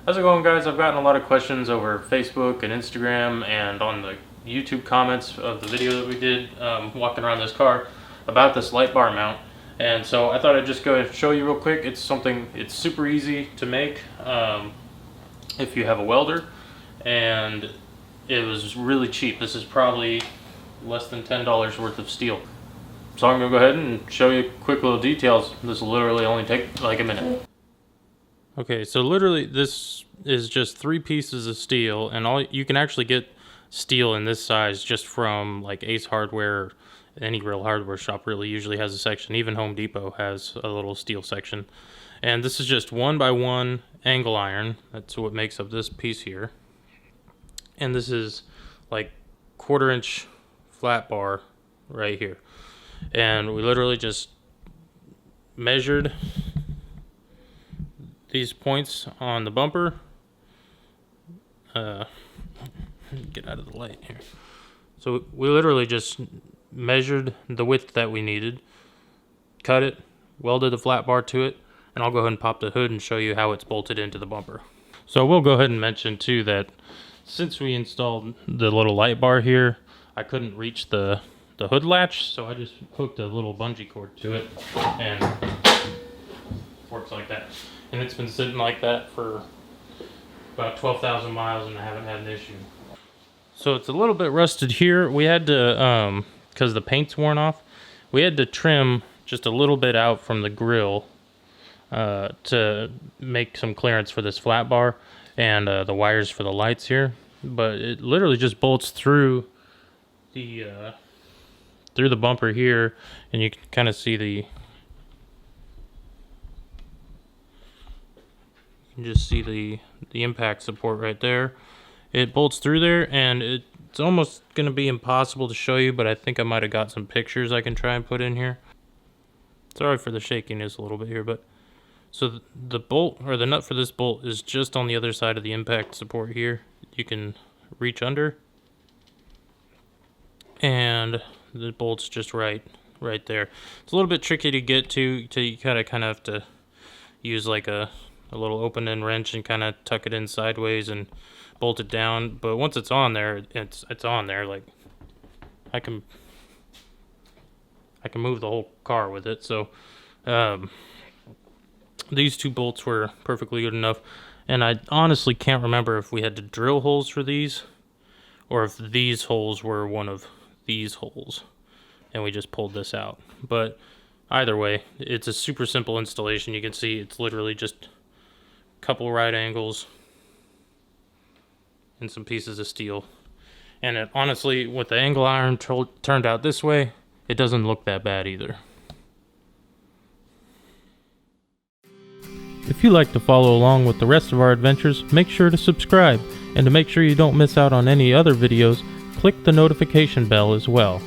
How's it going, guys? I've gotten a lot of questions over Facebook and Instagram and on the YouTube comments of the video that we did walking around this car about this light bar mount. And so I thought I'd just go and show you real quick. It's super easy to make if you have a welder, and it was really cheap. This is probably less than $10 worth of steel. So I'm gonna go ahead and show you quick little details. This will literally only take like a minute. Okay, so literally this is just 3 pieces of steel, and you can actually get steel in this size just from like Ace Hardware. Any real hardware shop really usually has a section. Even Home Depot has a little steel section. And this is just 1x1 angle iron. That's what makes up this piece here. And this is like 1/4 inch flat bar right here. And we literally just measured these points on the bumper. Get out of the light here. So we literally just measured the width that we needed, cut it, welded the flat bar to it, and I'll go ahead and pop the hood and show you how it's bolted into the bumper. So we'll go ahead and mention too that since we installed the little light bar here, I couldn't reach the hood latch, so I just hooked a little bungee cord to it, and it works like that. And it's been sitting like that for about 12,000 miles, and I haven't had an issue. So it's a little bit rusted here. We had to, because the paint's worn off, we had to trim just a little bit out from the grill to make some clearance for this flat bar and the wires for the lights here. But it literally just bolts through the bumper here, and you can kind of see the impact support right there. It bolts through there, and it's almost going to be impossible to show you, but I think I might have got some pictures I can try and put in here. Sorry for the shakiness a little bit here, but so the bolt, or the nut for this bolt, is just on the other side of the impact support here. You can reach under, and the bolt's just right there. It's a little bit tricky to get to, so you kind of have to use like a little open end wrench and kind of tuck it in sideways and bolt it down. But once it's on there, it's on there. Like I can move the whole car with it. So these 2 bolts were perfectly good enough, and I honestly can't remember if we had to drill holes for these or if these holes were one of these holes and we just pulled this out. But either way, it's a super simple installation. You can see it's literally just couple right angles and some pieces of steel, and it honestly, with the angle iron turned out this way, it doesn't look that bad either. If you like to follow along with the rest of our adventures, make sure to subscribe, and to make sure you don't miss out on any other videos, click the notification bell as well.